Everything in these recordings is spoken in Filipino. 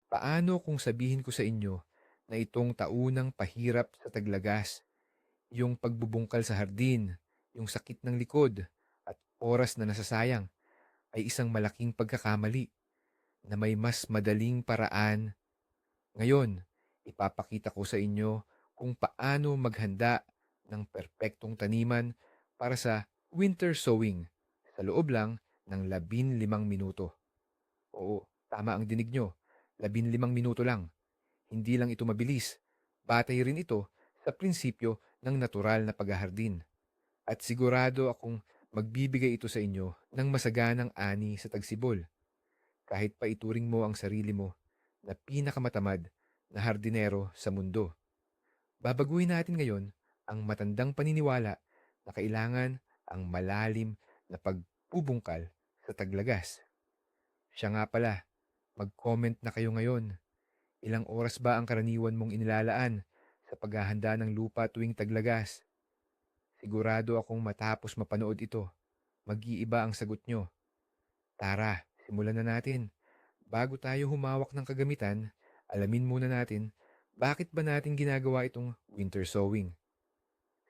Paano kung sabihin ko sa inyo na itong taunang pahirap sa taglagas, yung pagbubungkal sa hardin, yung sakit ng likod, at oras na nasasayang ay isang malaking pagkakamali na may mas madaling paraan? Ngayon, ipapakita ko sa inyo kung paano maghanda ng perpektong taniman para sa winter sowing sa loob lang ng 15 minuto. Oo, tama ang dinig nyo. 15 minuto lang. Hindi lang ito mabilis. Batay rin ito sa prinsipyo ng natural na paghahardin. At sigurado akong magbibigay ito sa inyo ng masaganang ani sa tagsibol. Kahit pa ituring mo ang sarili mo na pinakamatamad na hardinero sa mundo. Babaguhin natin ngayon ang matandang paniniwala na kailangan ang malalim na pagbubungkal sa taglagas. Siya nga pala, mag-comment na kayo ngayon. Ilang oras ba ang karaniwan mong inilalaan sa paghahanda ng lupa tuwing taglagas? Sigurado akong matapos mapanood ito, mag-iiba ang sagot nyo. Tara, simulan na natin. Bago tayo humawak ng kagamitan, alamin muna natin bakit ba natin ginagawa itong winter sowing.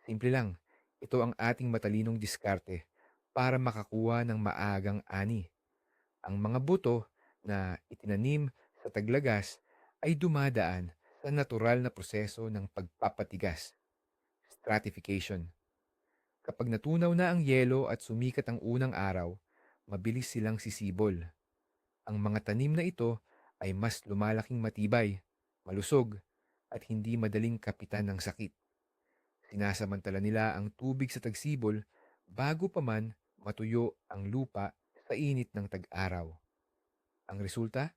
Simple lang, ito ang ating matalinong diskarte para makakuha ng maagang ani. Ang mga buto na itinanim sa taglagas ay dumadaan sa natural na proseso ng pagpapatigas, stratification. Kapag natunaw na ang yelo at sumikat ang unang araw, mabilis silang sisibol. Ang mga tanim na ito ay mas lumalaking matibay, malusog, at hindi madaling kapitan ng sakit. Sinasamantala nila ang tubig sa tagsibol bago pa man matuyo ang lupa sa init ng tag-araw. Ang resulta?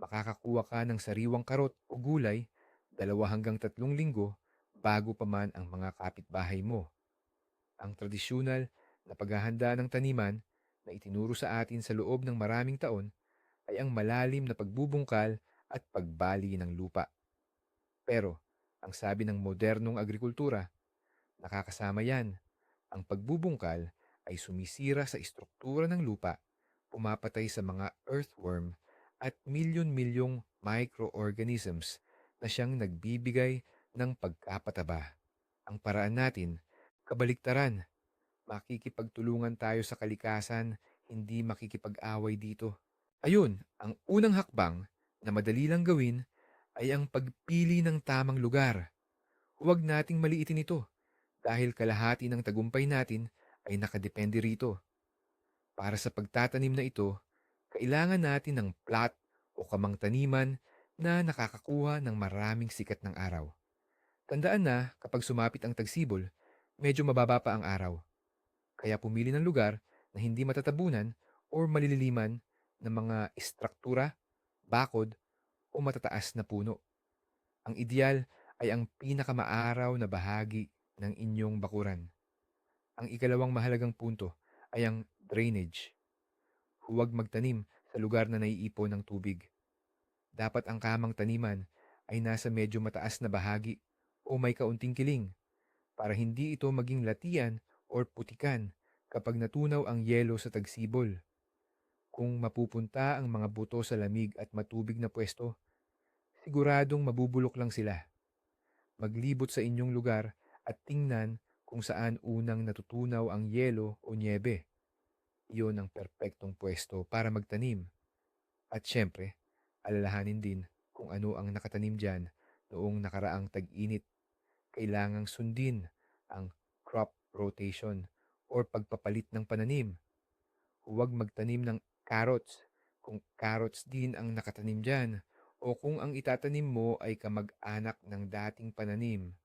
Makakakuha ka ng sariwang karot o gulay 2 hanggang 3 linggo bago pa man ang mga kapitbahay mo. Ang tradisyonal na paghahanda ng taniman na itinuro sa atin sa loob ng maraming taon ay ang malalim na pagbubungkal at pagbali ng lupa. Pero, ang sabi ng modernong agrikultura, nakakasama yan. Ang pagbubungkal ay sumisira sa istruktura ng lupa, pumapatay sa mga earthworm at milyon-milyong microorganisms na siyang nagbibigay ng pagkapataba. Ang paraan natin, kabaliktaran, makikipagtulungan tayo sa kalikasan, hindi makikipag-away dito. Ayun, ang unang hakbang na madali lang gawin ay ang pagpili ng tamang lugar. Huwag nating maliitin ito dahil kalahati ng tagumpay natin ay nakadepende rito. Para sa pagtatanim na ito, kailangan natin ng plot o kamang taniman na nakakakuha ng maraming sikat ng araw. Tandaan na kapag sumapit ang tagsibol, medyo mababa pa ang araw. Kaya pumili ng lugar na hindi matatabunan o malililiman ng mga istruktura, bakod o matataas na puno. Ang ideal ay ang pinakamaaraw na bahagi ng inyong bakuran. Ang ikalawang mahalagang punto ay ang drainage. Huwag magtanim sa lugar na naiipon ng tubig. Dapat ang kamang taniman ay nasa medyo mataas na bahagi o may kaunting kiling para hindi ito maging latian o putikan kapag natunaw ang yelo sa tagsibol. Kung mapupunta ang mga buto sa lamig at matubig na pwesto, siguradong mabubulok lang sila. Maglibot sa inyong lugar at tingnan kung saan unang natutunaw ang yelo o nyebe. Iyon ang perpektong pwesto para magtanim. At syempre, alalahanin din kung ano ang nakatanim dyan noong nakaraang tag-init. Kailangang sundin ang crop rotation or pagpapalit ng pananim. Huwag magtanim ng carrots kung carrots din ang nakatanim dyan o kung ang itatanim mo ay kamag-anak ng dating pananim.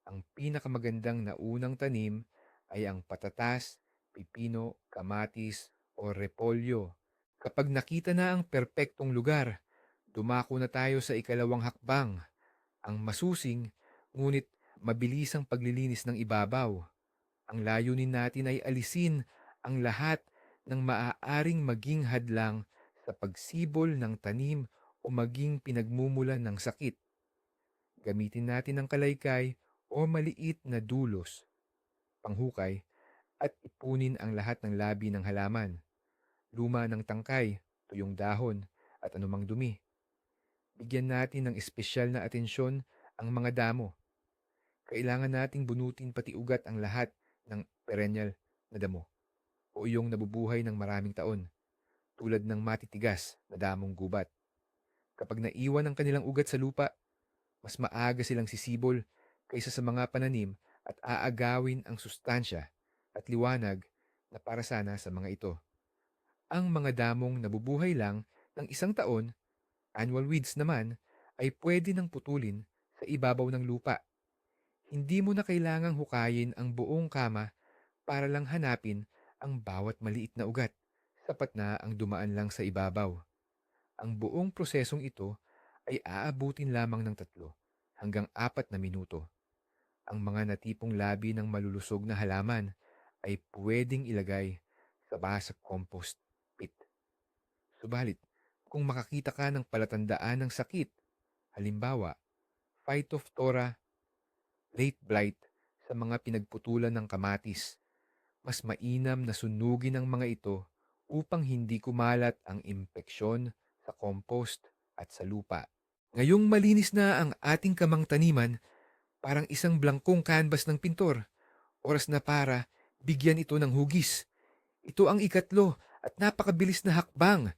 Ang pinakamagandang naunang tanim ay ang patatas, pipino, kamatis o repolyo. Kapag nakita na ang perpektong lugar, dumako na tayo sa ikalawang hakbang, ang masusing ngunit mabilisang paglilinis ng ibabaw. Ang layunin natin ay alisin ang lahat ng maaaring maging hadlang sa pagsibol ng tanim o maging pinagmumulan ng sakit. Gamitin natin ang kalaykay o maliit na dulos, panghukay, at ipunin ang lahat ng labi ng halaman, luma ng tangkay, tuyong dahon, at anumang dumi. Bigyan natin ng espesyal na atensyon ang mga damo. Kailangan nating bunutin pati ugat ang lahat ng perennial na damo o yung nabubuhay ng maraming taon, tulad ng matitigas na damong gubat. Kapag naiwan ang kanilang ugat sa lupa, mas maaga silang sisibol kaysa sa mga pananim at aagawin ang sustansya at liwanag na para sana sa mga ito. Ang mga damong nabubuhay lang ng isang taon, annual weeds naman, ay pwede nang putulin sa ibabaw ng lupa. Hindi mo na kailangang hukayin ang buong kama para lang hanapin ang bawat maliit na ugat. Sapat na ang dumaan lang sa ibabaw. Ang buong prosesong ito ay aabutin lamang ng 3 hanggang 4 na minuto. Ang mga natipong labi ng malulusog na halaman ay pwedeng ilagay sa basa compost pit. Subalit, kung makakita ka ng palatandaan ng sakit, halimbawa, Phytophthora late blight sa mga pinagputulan ng kamatis, mas mainam na sunugin ang mga ito upang hindi kumalat ang impeksyon sa compost at sa lupa. Ngayong malinis na ang ating kamang taniman, parang isang blankong canvas ng pintor, oras na para bigyan ito ng hugis. Ito ang ikatlo at napakabilis na hakbang,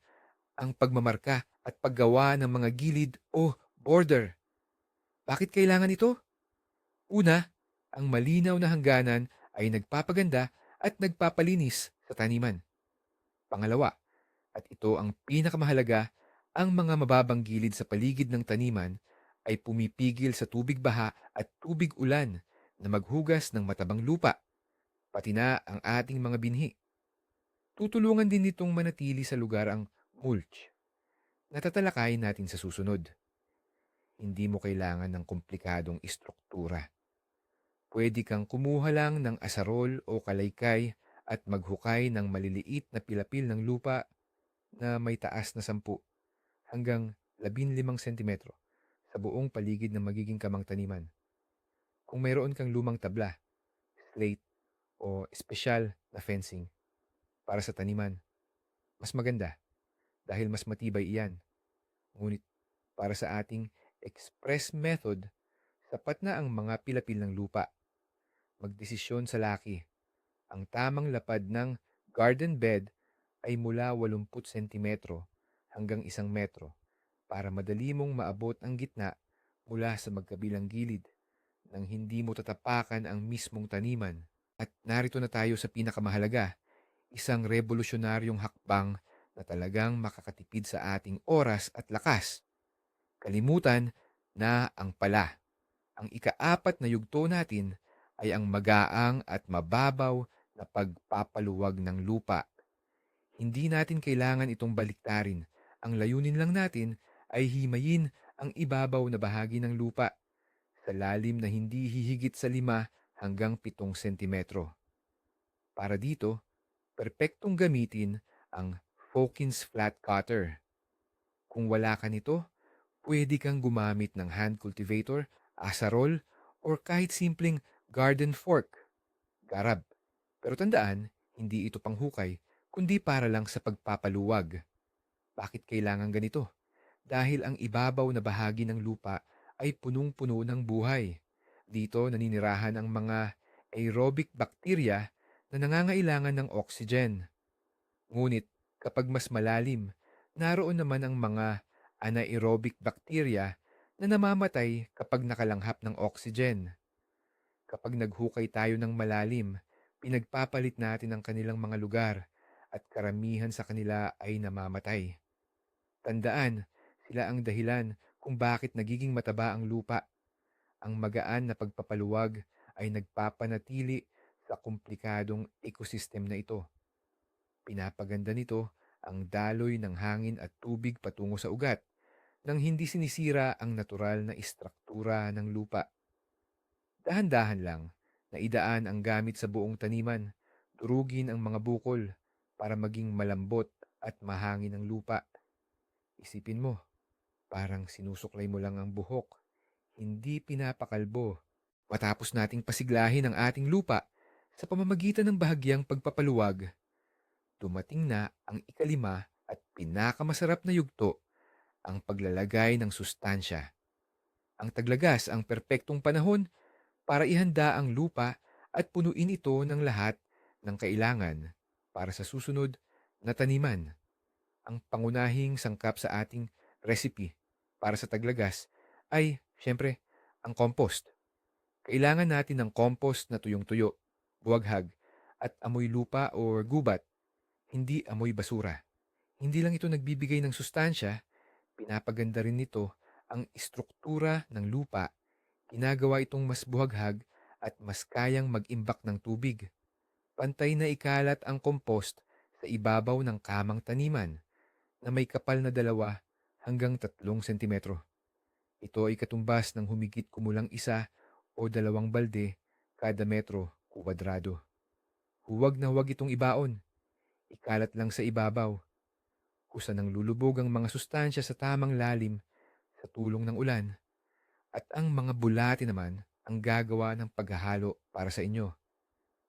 ang pagmamarka at paggawa ng mga gilid o border. Bakit kailangan ito? Una, ang malinaw na hangganan ay nagpapaganda at nagpapalinis sa taniman. Pangalawa, at ito ang pinakamahalaga, ang mga mababang gilid sa paligid ng taniman ay pumipigil sa tubig baha at tubig ulan na maghugas ng matabang lupa, pati na ang ating mga binhi. Tutulungan din nitong manatili sa lugar ang mulch na tatalakayin natin sa susunod. Hindi mo kailangan ng komplikadong istruktura. Pwede kang kumuha lang ng asarol o kalaykay at maghukay ng maliliit na pilapil ng lupa na may taas na 10 hanggang 15 sentimetro sa buong paligid ng magiging kamang taniman. Kung mayroon kang lumang tabla, slate o espesyal na fencing para sa taniman, mas maganda dahil mas matibay iyan. Ngunit para sa ating express method, sapat na ang mga pilapil ng lupa. Magdesisyon sa laki. Ang tamang lapad ng garden bed ay mula 80 sentimetro hanggang 1 metro para madali mong maabot ang gitna mula sa magkabilang gilid nang hindi mo tatapakan ang mismong taniman. At narito na tayo sa pinakamahalaga, isang revolusyonaryong hakbang na talagang makakatipid sa ating oras at lakas. Kalimutan na ang pala. Ang ikaapat na yugto natin ay ang magaang at mababaw na pagpapaluwag ng lupa. Hindi natin kailangan itong baliktarin. Ang layunin lang natin ay himayin ang ibabaw na bahagi ng lupa sa lalim na hindi hihigit sa 5 hanggang 7 sentimetro. Para dito, perpektong gamitin ang Fokins Flat Cutter. Kung wala ka nito, pwede kang gumamit ng hand cultivator, asarol, or kahit simpleng garden fork, garab. Pero tandaan, hindi ito panghukay, kundi para lang sa pagpapaluwag. Bakit kailangan ganito? Dahil ang ibabaw na bahagi ng lupa ay punong-puno ng buhay. Dito naninirahan ang mga aerobic bacteria na nangangailangan ng oxygen. Ngunit kapag mas malalim, naroon naman ang mga anaerobic bacteria na namamatay kapag nakalanghap ng oxygen. Kapag naghukay tayo ng malalim, pinagpapalit natin ang kanilang mga lugar at karamihan sa kanila ay namamatay. Tandaan, sila ang dahilan kung bakit nagiging mataba ang lupa. Ang magaan na pagpapaluwag ay nagpapanatili sa komplikadong ecosystem na ito. Pinapaganda nito ang daloy ng hangin at tubig patungo sa ugat nang hindi sinisira ang natural na istruktura ng lupa. Dahan-dahan lang na idaan ang gamit sa buong taniman, durugin ang mga bukol para maging malambot at mahangin ang lupa. Isipin mo, parang sinusuklay mo lang ang buhok, hindi pinapakalbo. Matapos nating pasiglahin ang ating lupa sa pamamagitan ng bahagyang pagpapaluwag, dumating na ang ikalima at pinakamasarap na yugto, ang paglalagay ng sustansya. Ang taglagas ang perpektong panahon para ihanda ang lupa at punuin ito ng lahat ng kailangan para sa susunod na taniman. Ang pangunahing sangkap sa ating recipe para sa taglagas ay, siyempre, ang compost. Kailangan natin ng compost na tuyong-tuyo, buwaghag, at amoy lupa o gubat, hindi amoy basura. Hindi lang ito nagbibigay ng sustansya, pinapaganda rin nito ang istruktura ng lupa. Ginagawa itong mas buhaghag at mas kayang mag-imbak ng tubig. Pantay na ikalat ang compost sa ibabaw ng kamang taniman na may kapal na 2 hanggang 3 sentimetro. Ito ay katumbas ng humigit kumulang 1 o 2 balde kada metro kuwadrado. Huwag na huwag itong ibaon. Ikalat lang sa ibabaw. Kusa ng lulubog ang mga sustansya sa tamang lalim sa tulong ng ulan at ang mga bulati naman ang gagawa ng paghahalo para sa inyo.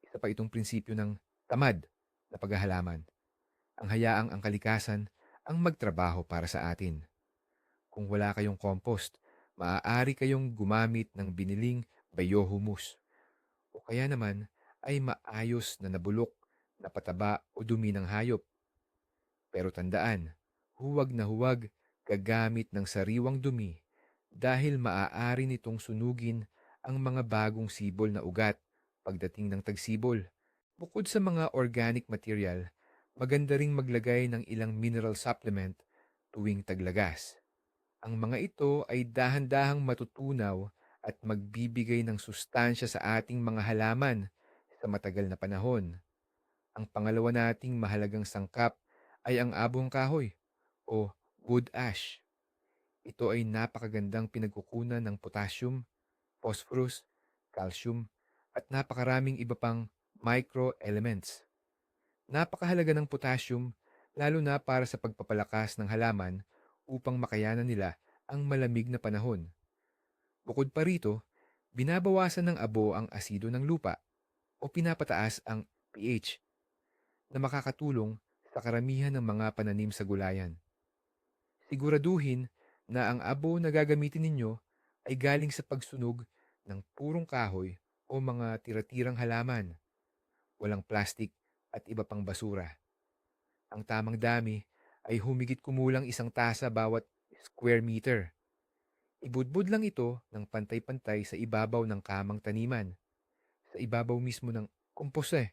Isa pa itong prinsipyo ng tamad na paghahalaman. Ang hayaang ang kalikasan ang magtrabaho para sa atin. Kung wala kayong compost, maaari kayong gumamit ng biniling biohumus o kaya naman ay maayos na nabulok na pataba o dumi ng hayop. Pero tandaan, huwag na huwag gagamit ng sariwang dumi dahil maaari nitong sunugin ang mga bagong sibol na ugat pagdating ng tagsibol. Bukod sa mga organic material, maganda ring maglagay ng ilang mineral supplement tuwing taglagas. Ang mga ito ay dahan-dahang matutunaw at magbibigay ng sustansya sa ating mga halaman sa matagal na panahon. Ang pangalawa nating mahalagang sangkap ay ang abong kahoy o wood ash. Ito ay napakagandang pinagkukunan ng potassium, phosphorus, calcium, at napakaraming iba pang microelements. Napakahalaga ng potassium lalo na para sa pagpapalakas ng halaman upang makayanan nila ang malamig na panahon. Bukod pa rito, binabawasan ng abo ang asido ng lupa o pinapataas ang pH na makakatulong sa karamihan ng mga pananim sa gulayan. Siguraduhin na ang abo na gagamitin ninyo ay galing sa pagsunog ng purong kahoy o mga tira-tirang halaman, walang plastik at iba pang basura. Ang tamang dami ay humigit kumulang 1 tasa bawat square meter. Ibudbud lang ito ng pantay-pantay sa ibabaw ng kamang taniman, sa ibabaw mismo ng kompose.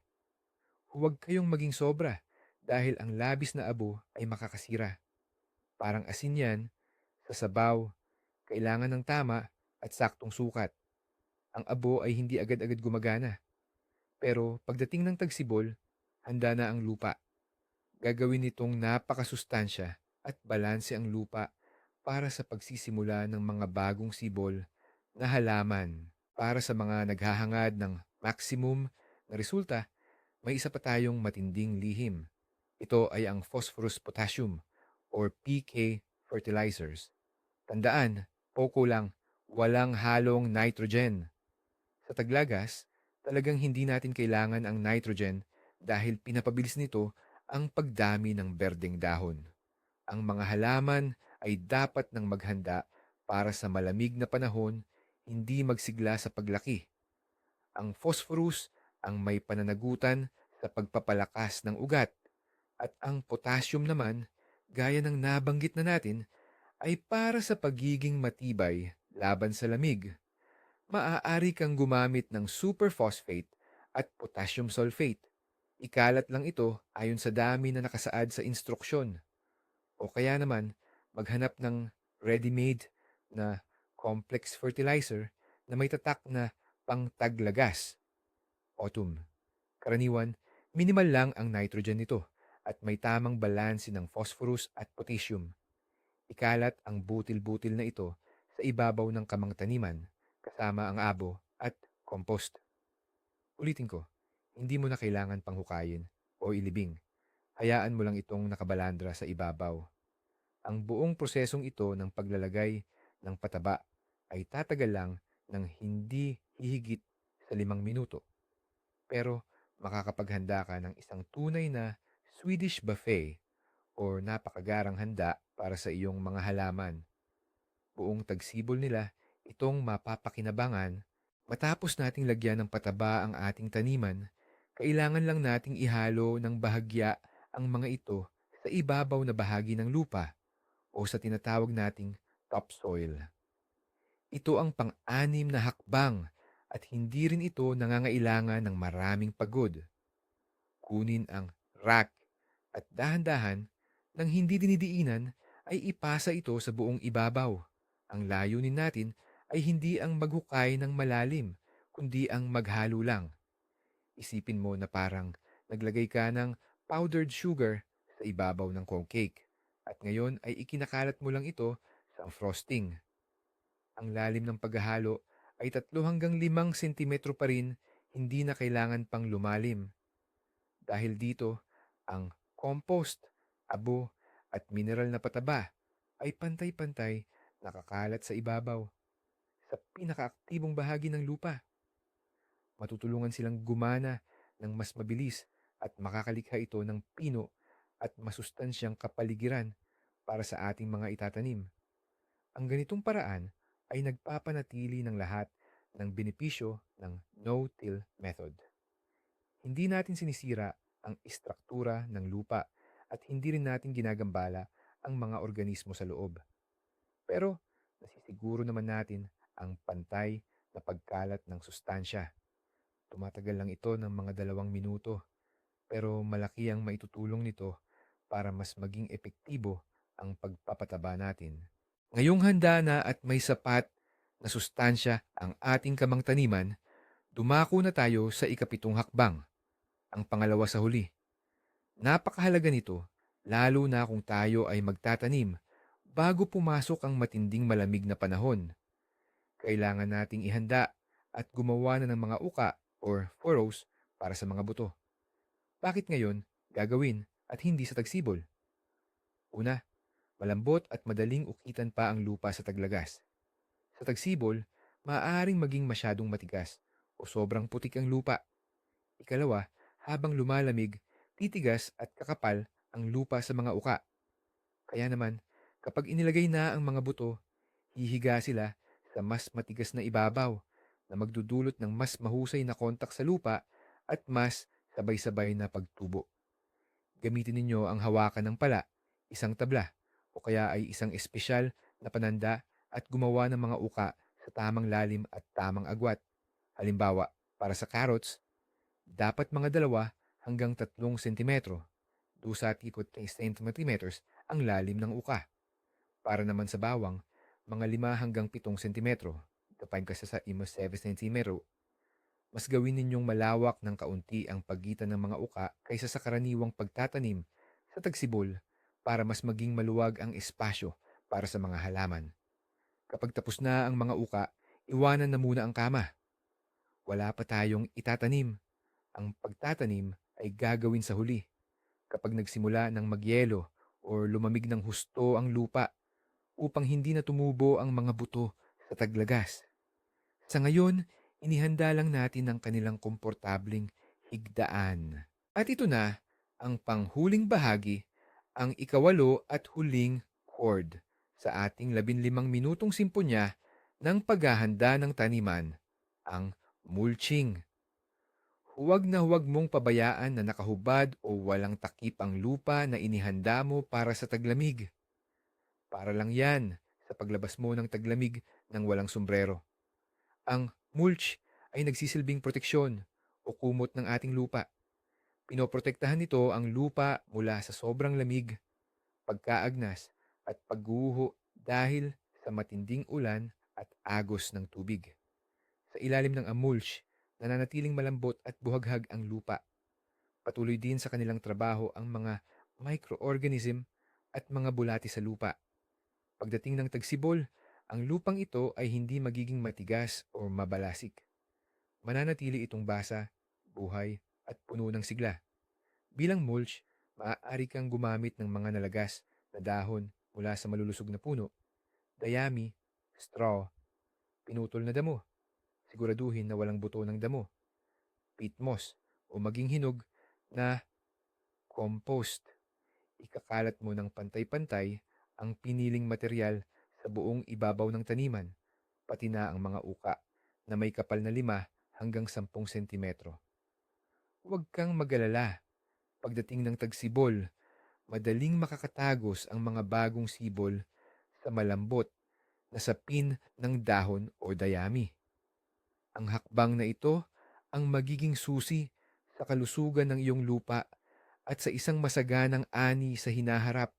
Huwag kayong maging sobra dahil ang labis na abo ay makakasira. Parang asin yan, sa sabaw, kailangan ng tama at saktong sukat. Ang abo ay hindi agad-agad gumagana. Pero pagdating ng tagsibol, handa na ang lupa. Gagawin nitong napakasustansya at balanse ang lupa para sa pagsisimula ng mga bagong sibol na halaman. Para sa mga naghahangad ng maximum na resulta, may isa pa tayong matinding lihim. Ito ay ang phosphorus potassium or PK fertilizers. Tandaan, poko lang, walang halong nitrogen. Sa taglagas, talagang hindi natin kailangan ang nitrogen dahil pinapabilis nito ang pagdami ng berdeng dahon. Ang mga halaman ay dapat nang maghanda para sa malamig na panahon, hindi magsigla sa paglaki. Ang phosphorus ang may pananagutan sa pagpapalakas ng ugat at ang potassium naman, gaya ng nabanggit na natin, ay para sa pagiging matibay laban sa lamig. Maaari kang gumamit ng superphosphate at potassium sulfate. Ikalat lang ito ayon sa dami na nakasaad sa instruksyon. O kaya naman, maghanap ng ready-made na complex fertilizer na may tatak na pangtaglagas, autumn. Karaniwan, minimal lang ang nitrogen nito at may tamang balanse ng phosphorus at potassium. Ikalat ang butil-butil na ito sa ibabaw ng kamang taniman kasama ang abo at compost. Ulitin ko, hindi mo na kailangan panghukayin o ilibing. Hayaan mo lang itong nakabalandra sa ibabaw. Ang buong prosesong ito ng paglalagay ng pataba ay tatagal lang ng hindi hihigit sa 5 minuto. Pero makakapaghanda ka ng isang tunay na Swedish buffet o napakagarang handa para sa iyong mga halaman. Buong tagsibol nila itong mapapakinabangan. Matapos nating lagyan ng pataba ang ating taniman, kailangan lang nating ihalo ng bahagya ang mga ito sa ibabaw na bahagi ng lupa o sa tinatawag nating topsoil. Ito ang pang-anim na hakbang at hindi rin ito nangangailangan ng maraming pagod. Kunin ang rack at dahan-dahan nang hindi dinidiinan ay ipasa ito sa buong ibabaw. Ang layunin natin ay hindi ang maghukay ng malalim, kundi ang maghalo lang. Isipin mo na parang naglagay ka ng powdered sugar sa ibabaw ng cake at ngayon ay ikinakalat mo lang ito sa frosting. Ang lalim ng paghahalo ay 3 hanggang 5 sentimetro pa rin, hindi na kailangan pang lumalim. Dahil dito, ang compost, abo, at mineral na pataba ay pantay-pantay nakakalat sa ibabaw, sa pinakaaktibong bahagi ng lupa. Matutulungan silang gumana ng mas mabilis at makakalikha ito ng pino at masustansyang kapaligiran para sa ating mga itatanim. Ang ganitong paraan ay nagpapanatili ng lahat ng benepisyo ng no-till method. Hindi natin sinisira ang istruktura ng lupa at hindi rin natin ginagambala ang mga organismo sa loob. Pero nasisiguro naman natin ang pantay na pagkalat ng sustansya. Tumatagal lang ito ng mga 2 minuto, pero malaki ang maitutulong nito para mas maging epektibo ang pagpapataba natin. Ngayong handa na at may sapat na sustansya ang ating kamang taniman, dumako na tayo sa ikapitong hakbang, ang pangalawa sa huli. Napakahalaga nito, lalo na kung tayo ay magtatanim bago pumasok ang matinding malamig na panahon. Kailangan nating ihanda at gumawa na ng mga uka or furrows para sa mga buto. Bakit ngayon gagawin at hindi sa tagsibol? Una, malambot at madaling ukitan pa ang lupa sa taglagas. Sa tagsibol, maaaring maging masyadong matigas o sobrang putik ang lupa. Ikalawa, habang lumalamig, titigas at kakapal ang lupa sa mga uka. Kaya naman, kapag inilagay na ang mga buto, hihiga sila sa mas matigas na ibabaw na magdudulot ng mas mahusay na kontak sa lupa at mas sabay-sabay na pagtubo. Gamitin ninyo ang hawakan ng pala, isang tabla, o kaya ay isang espesyal na pananda at gumawa ng mga uka sa tamang lalim at tamang agwat. Halimbawa, para sa carrots, dapat mga 2 hanggang 3 sentimetro, 2 centimeters ang lalim ng uka. Para naman sa bawang, mga 5 hanggang 7 sentimetro, tapay kasi sa 7 sentimetro. Mas gawin ninyong malawak ng kaunti ang pagitan ng mga uka kaysa sa karaniwang pagtatanim sa tagsibol para mas maging maluwag ang espasyo para sa mga halaman. Kapag tapos na ang mga uka, iwanan na muna ang kama. Wala pa tayong itatanim. Ang pagtatanim ay gagawin sa huli, kapag nagsimula ng magyelo o lumamig ng husto ang lupa upang hindi na tumubo ang mga buto sa taglagas. Sa ngayon, inihanda lang natin ang kanilang komportabling higdaan. At ito na ang panghuling bahagi, ang ikawalo at huling chord sa ating 15 minutong simponya ng paghahanda ng taniman, ang mulching. Huwag na huwag mong pabayaan na nakahubad o walang takip ang lupa na inihanda mo para sa taglamig. Para lang yan sa paglabas mo ng taglamig ng walang sombrero. Ang mulch ay nagsisilbing proteksyon o kumot ng ating lupa. Pinoprotektahan nito ang lupa mula sa sobrang lamig, pagkaagnas at pagguho dahil sa matinding ulan at agos ng tubig. Sa ilalim ng mulch, nananatiling malambot at buhaghag ang lupa. Patuloy din sa kanilang trabaho ang mga microorganism at mga bulati sa lupa. Pagdating ng tagsibol, ang lupang ito ay hindi magiging matigas o mabalasik. Mananatili itong basa, buhay, at puno ng sigla. Bilang mulch, maaari kang gumamit ng mga nalagas na dahon mula sa malulusog na puno, dayami, straw, pinutol na damo, siguraduhin na walang buto ng damo, peat moss, o maging hinog na compost. Ikakalat mo ng pantay-pantay ang piniling material sa buong ibabaw ng taniman, pati na ang mga uka na may kapal na 5 hanggang 10 sentimetro. Huwag kang magalala. Pagdating ng tagsibol, madaling makakatagos ang mga bagong sibol sa malambot na sapin ng dahon o dayami. Ang hakbang na ito ang magiging susi sa kalusugan ng iyong lupa at sa isang masaganang ani sa hinaharap.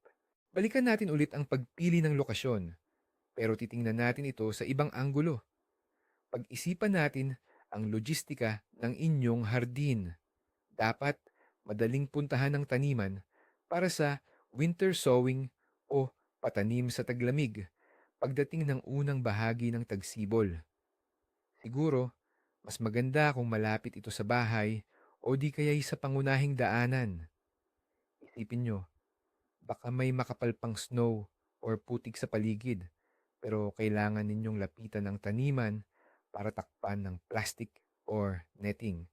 Balikan natin ulit ang pagpili ng lokasyon, pero titingnan natin ito sa ibang anggulo. Pag-isipan natin ang logistika ng inyong hardin. Dapat madaling puntahan ng taniman para sa winter sowing o patanim sa taglamig pagdating ng unang bahagi ng tagsibol. Siguro, mas maganda kung malapit ito sa bahay o di kaya'y sa pangunahing daanan. Isipin nyo, baka may makapal pang snow or putik sa paligid, pero kailangan ninyong lapitan ang taniman para takpan ng plastic or netting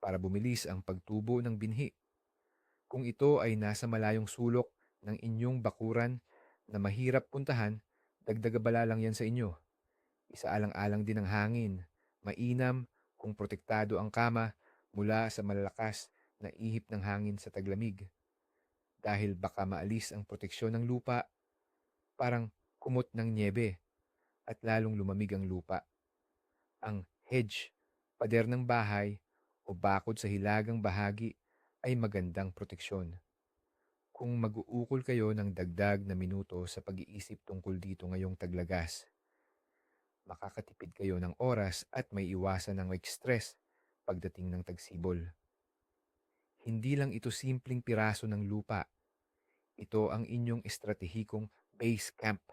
para bumilis ang pagtubo ng binhi. Kung ito ay nasa malayong sulok ng inyong bakuran na mahirap puntahan, dagdag-abala lang yan sa inyo. Isaalang-alang din ang hangin. Mainam kung protektado ang kama mula sa malalakas na ihip ng hangin sa taglamig. Dahil baka maalis ang proteksyon ng lupa, parang kumot ng niebe at lalong lumamig ang lupa. Ang hedge, pader ng bahay o bakod sa hilagang bahagi ay magandang proteksyon. Kung mag-uukol kayo ng dagdag na minuto sa pag-iisip tungkol dito ngayong taglagas, makakatipid kayo ng oras at may iwasan ng stress pagdating ng tagsibol. Hindi lang ito simpleng piraso ng lupa. Ito ang inyong estratehikong base camp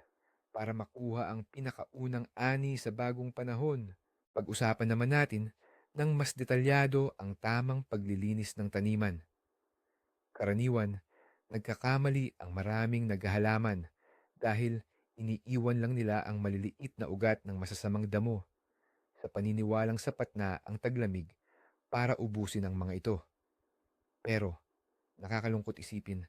para makuha ang pinakaunang ani sa bagong panahon. Pag-usapan naman natin ng mas detalyado ang tamang paglilinis ng taniman. Karaniwan, nagkakamali ang maraming naghahalaman dahil iniiwan lang nila ang maliliit na ugat ng masasamang damo sa paniniwalang sapat na ang taglamig para ubusin ang mga ito. Pero, nakakalungkot isipin,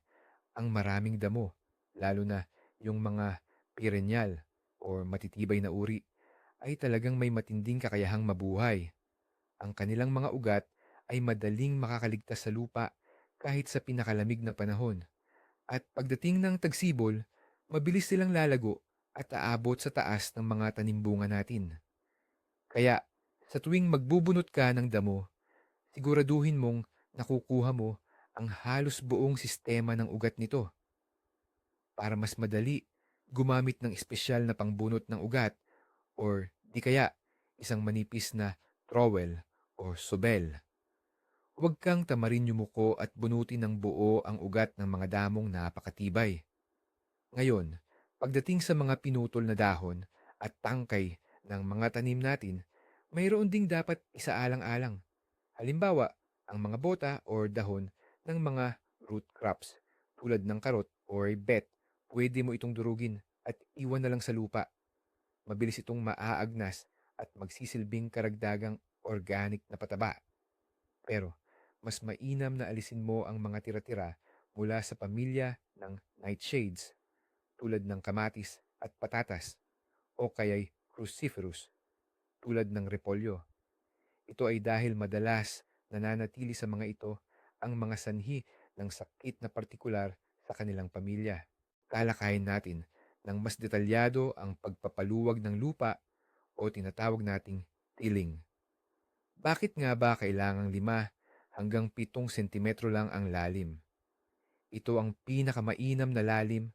ang maraming damo, lalo na yung mga perennial o matitibay na uri, ay talagang may matinding kakayahang mabuhay. Ang kanilang mga ugat ay madaling makakaligtas sa lupa kahit sa pinakalamig na panahon. At pagdating ng tagsibol, mabilis silang lalago at aabot sa taas ng mga tanimbungan natin. Kaya, sa tuwing magbubunot ka ng damo, siguraduhin mong nakukuha mo ang halos buong sistema ng ugat nito. Para mas madali, gumamit ng espesyal na pangbunot ng ugat or di kaya isang manipis na trowel o sobel. Huwag kang tamarin yumuko at bunutin ng buo ang ugat ng mga damong napakatibay. Ngayon, pagdating sa mga pinutol na dahon at tangkay ng mga tanim natin, mayroon ding dapat isaalang-alang. Halimbawa, ang mga bota o dahon ng mga root crops tulad ng karot or bet, pwede mo itong durugin at iwan na lang sa lupa. Mabilis itong maaagnas at magsisilbing karagdagang organic na pataba. Pero, mas mainam na alisin mo ang mga tira-tira mula sa pamilya ng nightshades tulad ng kamatis at patatas o kaya'y cruciferous tulad ng repolyo. Ito ay dahil madalas nananatili sa mga ito ang mga sanhi ng sakit na partikular sa kanilang pamilya. Talakayin natin ng mas detalyado ang pagpapaluwag ng lupa o tinatawag nating tilling. Bakit nga ba kailangang 5 hanggang 7 sentimetro lang ang lalim? Ito ang pinakamainam na lalim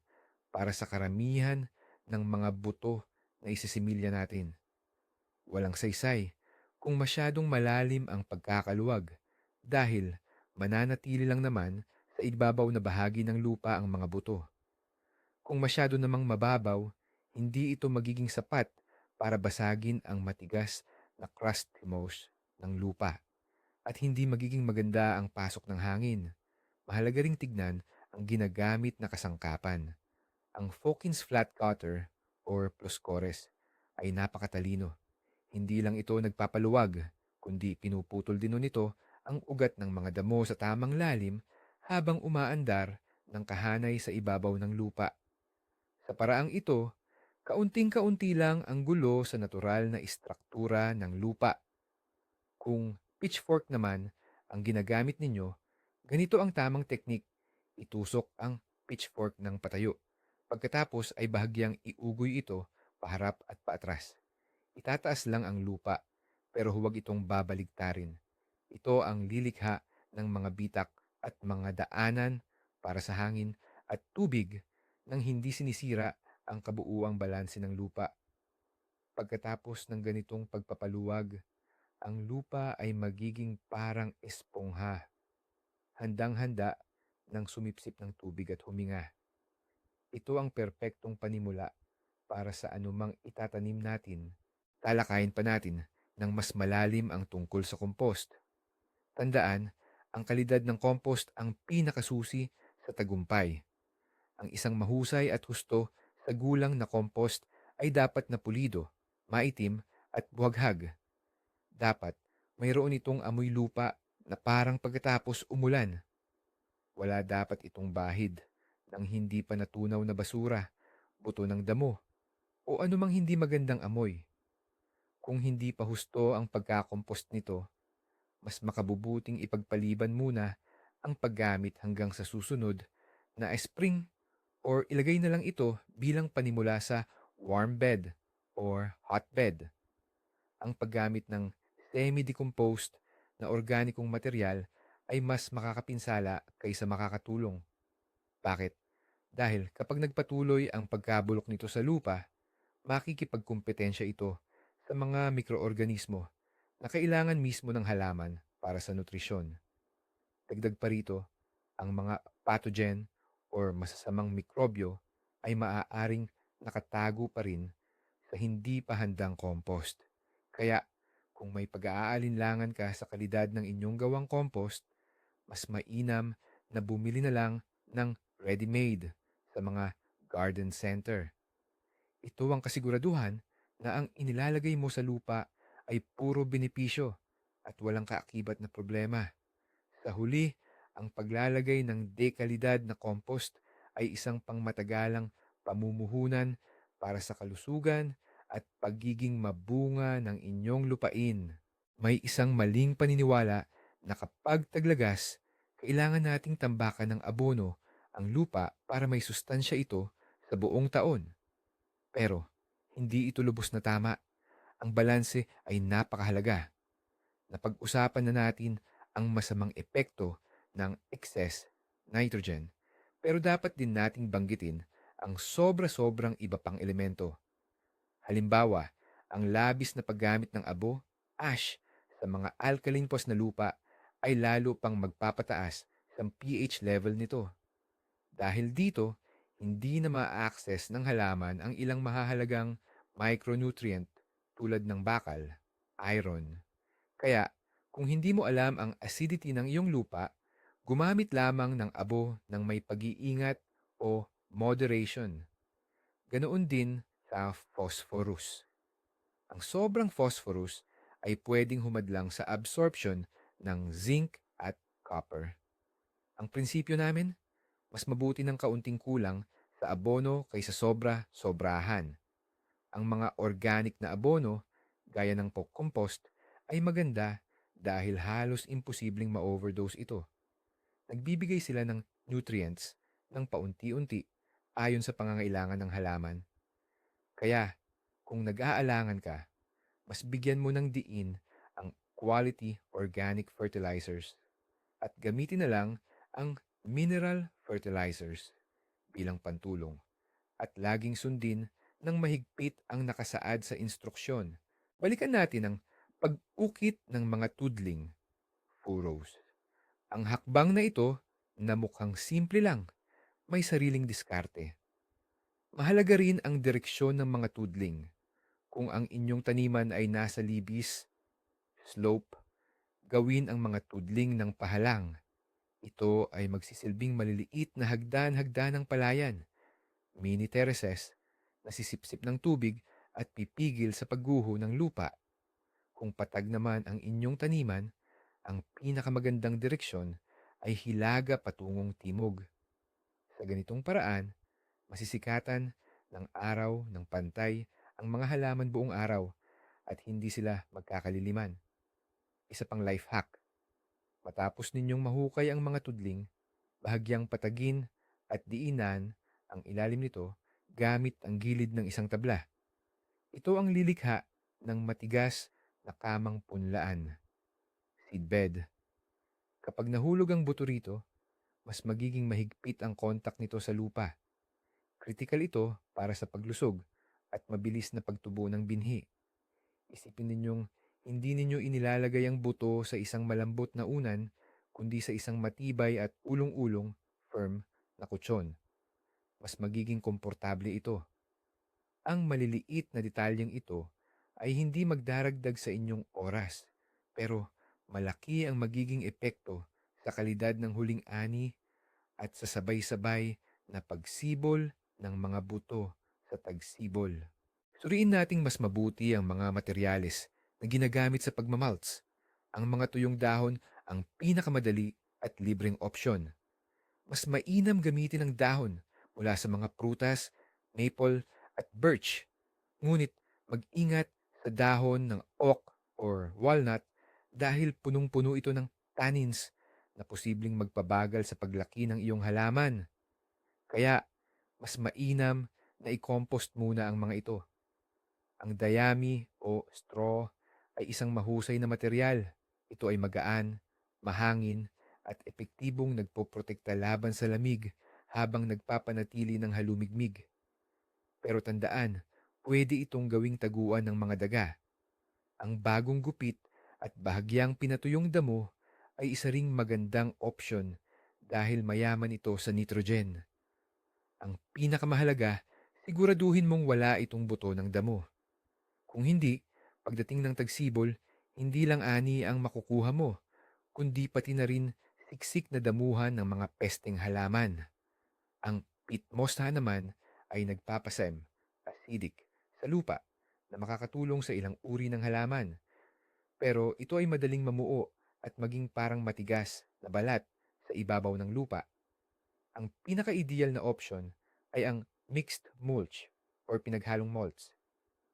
para sa karamihan ng mga buto na isisimilya natin. Walang saysay kung masyadong malalim ang pagkakaluwag dahil mananatili lang naman sa ibabaw na bahagi ng lupa ang mga buto. Kung masyado namang mababaw, hindi ito magiging sapat para basagin ang matigas na crustimose ng lupa at hindi magiging maganda ang pasok ng hangin. Mahalaga ring tignan ang ginagamit na kasangkapan. Ang Fokins Flat Cutter or Pluscores ay napakatalino. Hindi lang ito nagpapaluwag, kundi pinuputol din nito ang ugat ng mga damo sa tamang lalim habang umaandar ng kahanay sa ibabaw ng lupa. Sa paraang ito, kaunting-kaunti lang ang gulo sa natural na istruktura ng lupa. Kung pitchfork naman ang ginagamit ninyo, ganito ang tamang teknik. Itusok ang pitchfork ng patayo. Pagkatapos ay bahagyang iugoy ito paharap at paatras. Itataas lang ang lupa, pero huwag itong babaligtarin. Ito ang lilikha ng mga bitak at mga daanan para sa hangin at tubig nang hindi sinisira ang kabuuang balanse ng lupa. Pagkatapos ng ganitong pagpapaluwag, ang lupa ay magiging parang espongha, handang-handa ng sumipsip ng tubig at huminga. Ito ang perpektong panimula para sa anumang itatanim natin. Talakayin pa natin ng mas malalim ang tungkol sa compost. Tandaan, ang kalidad ng compost ang pinakasusi sa tagumpay. Ang isang mahusay at husto sa gulang na compost ay dapat na pulido, maitim at buhaghag. Dapat mayroon itong amoy lupa na parang pagkatapos umulan. Wala dapat itong bahid ng hindi pa natunaw na basura, buto ng damo, o anumang hindi magandang amoy. Kung hindi pa husto ang pagkakompost nito, mas makabubuting ipagpaliban muna ang paggamit hanggang sa susunod na spring or ilagay na lang ito bilang panimula sa warm bed or hot bed. Ang paggamit ng semi-decomposed na organikong material ay mas makakapinsala kaysa makakatulong. Bakit? Dahil kapag nagpatuloy ang pagkabulok nito sa lupa, makikipagkumpetensya ito sa mga mikroorganismo na kailangan mismo ng halaman para sa nutrisyon. Dagdag pa rito, ang mga pathogen or masasamang mikrobyo ay maaaring nakatago pa rin sa hindi pa handang compost. Kaya kung may pag-aalinlangan ka sa kalidad ng inyong gawang compost, mas mainam na bumili na lang ng ready-made sa mga garden center. Ito ang kasiguraduhan na ang inilalagay mo sa lupa ay puro benepisyo at walang kaakibat na problema. Sa huli, ang paglalagay ng dekalidad na compost ay isang pangmatagalang pamumuhunan para sa kalusugan at pagiging mabunga ng inyong lupain. May isang maling paniniwala na kapag taglagas, kailangan nating tambakan ng abono ang lupa para may sustansya ito sa buong taon. Pero, hindi ito lubos na tama. Ang balanse ay napakahalaga. Napag-usapan na natin ang masamang epekto ng excess nitrogen. Pero dapat din nating banggitin ang sobra-sobrang iba pang elemento. Halimbawa, ang labis na paggamit ng abo, ash, sa mga alkaline phos na lupa ay lalo pang magpapataas sa pH level nito. Dahil dito, hindi na ma-access ng halaman ang ilang mahahalagang micronutrient tulad ng bakal, iron. Kaya, kung hindi mo alam ang acidity ng iyong lupa, gumamit lamang ng abo ng may pag-iingat o moderation. Ganoon din sa phosphorus. Ang sobrang phosphorus ay pwedeng humadlang sa absorption ng zinc at copper. Ang prinsipyo namin, mas mabuti ng kaunting kulang sa abono kaysa sobra-sobrahan. Ang mga organic na abono, gaya ng compost, ay maganda dahil halos imposibleng ma-overdose ito. Nagbibigay sila ng nutrients ng paunti-unti ayon sa pangangailangan ng halaman. Kaya, kung nag-aalangan ka, mas bigyan mo ng diin ang quality organic fertilizers at gamitin na lang ang mineral fertilizers bilang pantulong at laging sundin ng mahigpit ang nakasaad sa instruksyon. Balikan natin ang pag-ukit ng mga tudling, furrows. Ang hakbang na ito na mukhang simple lang, may sariling diskarte. Mahalaga rin ang direksyon ng mga tudling. Kung ang inyong taniman ay nasa libis, slope, gawin ang mga tudling ng pahalang. Ito ay magsisilbing maliliit na hagdan-hagdan ng palayan, mini terraces, na sisipsip ng tubig at pipigil sa pagguho ng lupa. Kung patag naman ang inyong taniman, ang pinakamagandang direksyon ay hilaga patungong timog. Sa ganitong paraan, masisikatan ng araw ng pantay ang mga halaman buong araw at hindi sila magkakaliliman. Isa pang life hack, matapos ninyong mahukay ang mga tudling, bahagyang patagin at diinan ang ilalim nito gamit ang gilid ng isang tabla. Ito ang lilikha ng matigas na kamang punlaan, seedbed. Kapag nahulog ang buto rito, mas magiging mahigpit ang kontak nito sa lupa. Kritikal ito para sa paglusog at mabilis na pagtubo ng binhi. Isipin ninyong hindi ninyo inilalagay ang buto sa isang malambot na unan, kundi sa isang matibay at ulong-ulong, firm na kutsyon. Mas magiging komportable ito. Ang maliliit na detalyeng ito ay hindi magdaragdag sa inyong oras, pero malaki ang magiging epekto sa kalidad ng huling ani at sa sabay-sabay na pagsibol ng mga buto sa tagsibol. Suriin nating mas mabuti ang mga materyales na ginagamit sa pagmamalts. Ang mga tuyong dahon ang pinakamadali at libreng opsyon. Mas mainam gamitin ang dahon mula sa mga prutas, maple at birch. Ngunit mag-ingat sa dahon ng oak or walnut dahil punong-puno ito ng tannins na posibleng magpabagal sa paglaki ng iyong halaman. Kaya mas mainam na i-compost muna ang mga ito. Ang dayami o straw ay isang mahusay na material. Ito ay magaan, mahangin, at epektibong nagpoprotekta laban sa lamig habang nagpapanatili ng halumigmig. Pero tandaan, pwede itong gawing taguan ng mga daga. Ang bagong gupit at bahagyang pinatuyong damo ay isa ring magandang opsyon dahil mayaman ito sa nitrogen. Ang pinakamahalaga, siguraduhin mong wala itong buto ng damo. Kung hindi, pagdating ng tagsibol, hindi lang ani ang makukuha mo, kundi pati na rin siksik na damuhan ng mga pesteng halaman. Ang peat moss naman ay nagpapasem, acidic, sa lupa na makakatulong sa ilang uri ng halaman. Pero ito ay madaling mamuo at maging parang matigas na balat sa ibabaw ng lupa. Ang pinaka-ideal na option ay ang mixed mulch or pinaghalong mulch.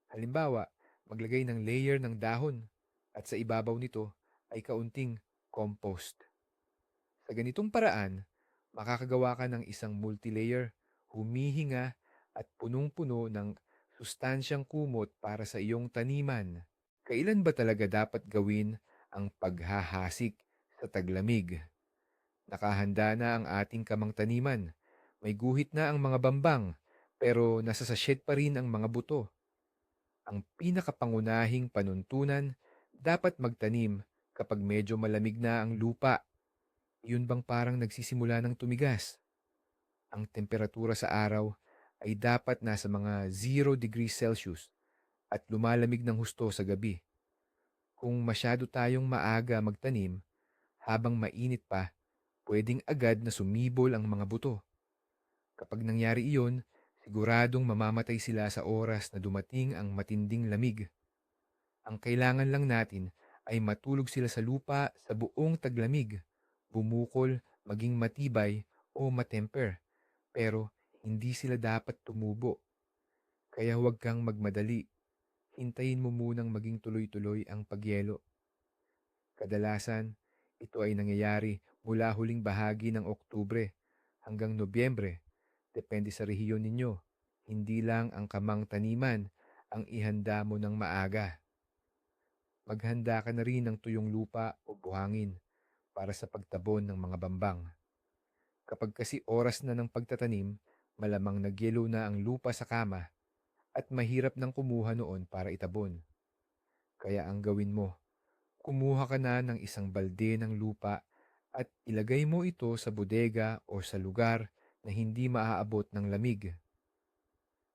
Halimbawa, maglagay ng layer ng dahon at sa ibabaw nito ay kaunting compost. Sa ganitong paraan, makakagawa ka ng isang multilayer, humihinga at punong-puno ng sustansyang kumot para sa iyong taniman. Kailan ba talaga dapat gawin ang paghahasik sa taglamig? Nakahanda na ang ating kamang taniman. May guhit na ang mga bambang, pero nasa sachet pa rin ang mga buto. Ang pinakapangunahing panuntunan, dapat magtanim kapag medyo malamig na ang lupa. Yun bang parang nagsisimula ng tumigas? Ang temperatura sa araw ay dapat nasa mga 0 degrees Celsius at lumalamig ng husto sa gabi. Kung masyado tayong maaga magtanim, habang mainit pa, pwedeng agad na sumibol ang mga buto. Kapag nangyari iyon, siguradong mamamatay sila sa oras na dumating ang matinding lamig. Ang kailangan lang natin ay matulog sila sa lupa sa buong taglamig, bumukol, maging matibay o matemper, pero hindi sila dapat tumubo. Kaya huwag kang magmadali. Hintayin mo munang maging tuloy-tuloy ang pagyelo. Kadalasan, ito ay nangyayari mula huling bahagi ng Oktubre hanggang Nobyembre. Depende sa rehiyon ninyo. Hindi lang ang kamang taniman ang ihanda mo ng maaga. Maghanda ka na rin ng tuyong lupa o buhangin para sa pagtabon ng mga bambang. Kapag kasi oras na ng pagtatanim, malamang nagyelo na ang lupa sa kama at mahirap nang kumuha noon para itabon. Kaya ang gawin mo, kumuha ka na ng isang balde ng lupa at ilagay mo ito sa bodega o sa lugar na hindi maaabot ng lamig.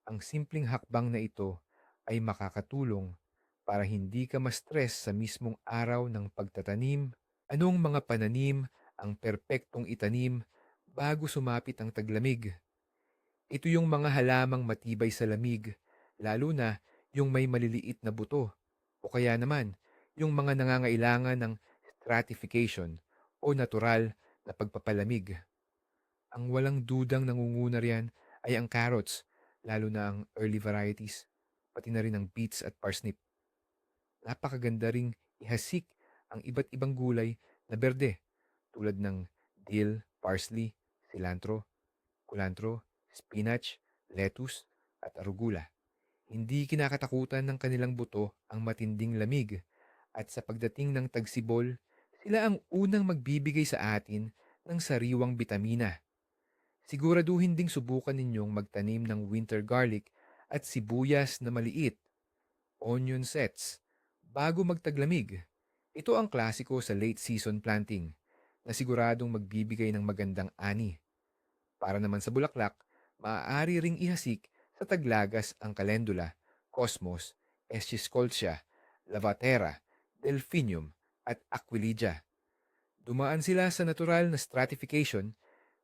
Ang simpleng hakbang na ito ay makakatulong para hindi ka ma-stress sa mismong araw ng pagtatanim. Anong mga pananim ang perpektong itanim bago sumapit ang taglamig? Ito yung mga halamang matibay sa lamig, lalo na yung may maliliit na buto, o kaya naman yung mga nangangailangan ng stratification o natural na pagpapalamig. Ang walang dudang nangunguna riyan ay ang carrots, lalo na ang early varieties, pati na rin ang beets at parsnip. Napakaganda ring ihasik ang iba't ibang gulay na berde tulad ng dill, parsley, cilantro, kulantro, spinach, lettuce, at arugula. Hindi kinakatakutan ng kanilang buto ang matinding lamig at sa pagdating ng tagsibol, sila ang unang magbibigay sa atin ng sariwang bitamina. Siguraduhin ding subukan ninyong magtanim ng winter garlic at sibuyas na maliit, onion sets, bago magtaglamig. Ito ang klasiko sa late season planting na siguradong magbibigay ng magandang ani. Para naman sa bulaklak, maaari ring ihasik sa taglagas ang calendula, cosmos, eschscholzia, lavatera, delphinium, at aquilegia. Dumaan sila sa natural na stratification,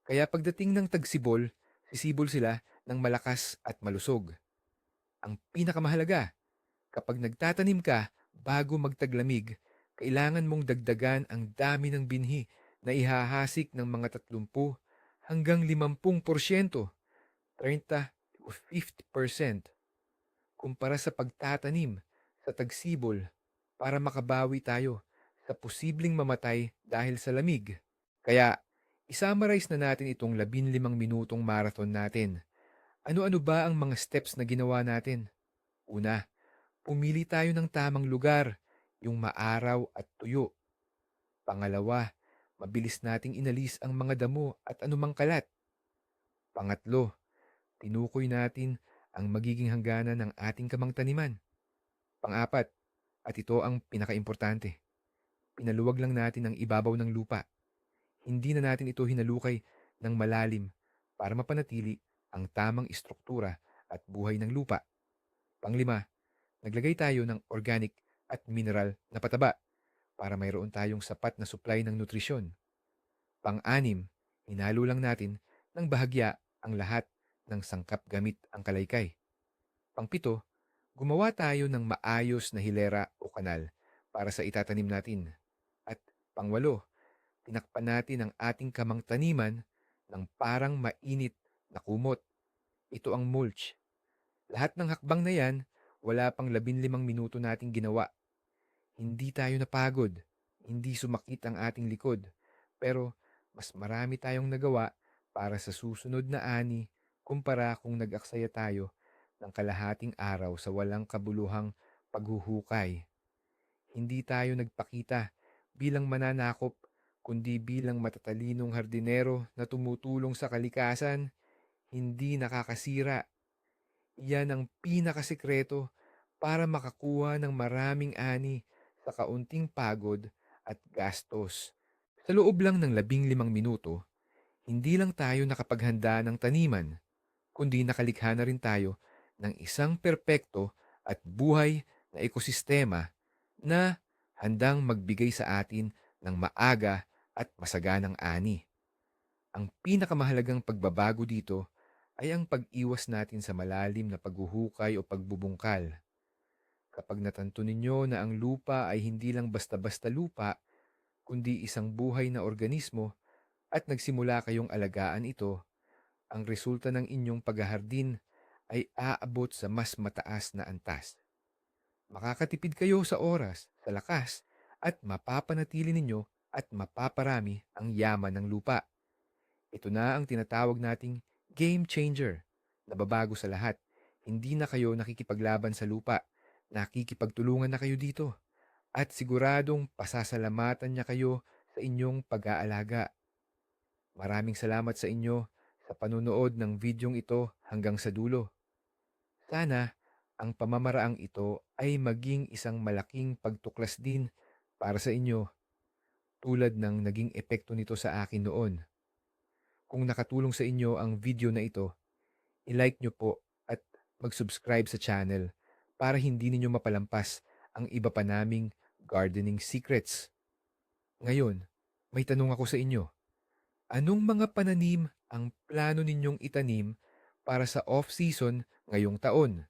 kaya pagdating ng tagsibol, sisibol sila ng malakas at malusog. Ang pinakamahalaga, kapag nagtatanim ka bago magtaglamig, kailangan mong dagdagan ang dami ng binhi na ihahasik ng mga 30 hanggang 50%, 30 to 50% kumpara sa pagtatanim sa tagsibol para makabawi tayo sa posibleng mamatay dahil sa lamig. Kaya, isummarize na natin itong 15 minutong marathon natin. Ano-ano ba ang mga steps na ginawa natin? Una, pumili tayo ng tamang lugar, yung maaraw at tuyo. Pangalawa, mabilis nating inalis ang mga damo at anumang kalat. Pangatlo, tinukoy natin ang magiging hangganan ng ating kamang taniman. Pang-apat, at ito ang pinakaimportante, pinaluwag lang natin ang ibabaw ng lupa. Hindi na natin ito hinalukay ng malalim para mapanatili ang tamang istruktura at buhay ng lupa. Panglima, naglagay tayo ng organic at mineral na pataba para mayroon tayong sapat na supply ng nutrisyon. Pang-anim, hinalo lang natin ng bahagya ang lahat ng sangkap gamit ang kalaykay. Pangpito, gumawa tayo ng maayos na hilera o kanal para sa itatanim natin. At pangwalo, tinakpan natin ang ating kamang taniman ng parang mainit na kumot. Ito ang mulch. Lahat ng hakbang na yan, wala pang 15 minuto nating ginawa. Hindi tayo napagod, hindi sumakit ang ating likod, pero mas marami tayong nagawa para sa susunod na ani kumpara kung nag-aksaya tayo ng kalahating araw sa walang kabuluhang paghuhukay. Hindi tayo nagpakita bilang mananakop, kundi bilang matatalinong hardinero na tumutulong sa kalikasan, hindi nakakasira. Iyan ang pinakasikreto para makakuha ng maraming ani sa kaunting pagod at gastos. Sa loob lang ng 15 minuto, hindi lang tayo nakapaghanda ng taniman, kundi nakalikha na rin tayo ng isang perpekto at buhay na ekosistema na handang magbigay sa atin ng maaga at masaganang ani. Ang pinakamahalagang pagbabago dito ay ang pag-iwas natin sa malalim na paghuhukay o pagbubungkal. Kapag natanto ninyo na ang lupa ay hindi lang basta-basta lupa, kundi isang buhay na organismo at nagsimula kayong alagaan ito, ang resulta ng inyong paghahardin ay aabot sa mas mataas na antas. Makakatipid kayo sa oras, sa lakas, at mapapanatili ninyo at mapaparami ang yaman ng lupa. Ito na ang tinatawag nating game changer. Nababago sa lahat. Hindi na kayo nakikipaglaban sa lupa. Nakikipagtulungan na kayo dito. At siguradong pasasalamatan niya kayo sa inyong pag-aalaga. Maraming salamat sa inyo sa panunood ng videong ito hanggang sa dulo. Sana ang pamamaraang ito ay maging isang malaking pagtuklas din para sa inyo, tulad ng naging epekto nito sa akin noon. Kung nakatulong sa inyo ang video na ito, i-like nyo po at mag-subscribe sa channel para hindi ninyo mapalampas ang iba pa naming gardening secrets. Ngayon, may tanong ako sa inyo. Anong mga pananim ang plano ninyong itanim para sa off-season ngayong taon?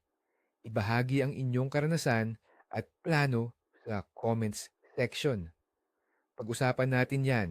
Ibahagi ang inyong karanasan at plano sa comments section. Pag-usapan natin yan.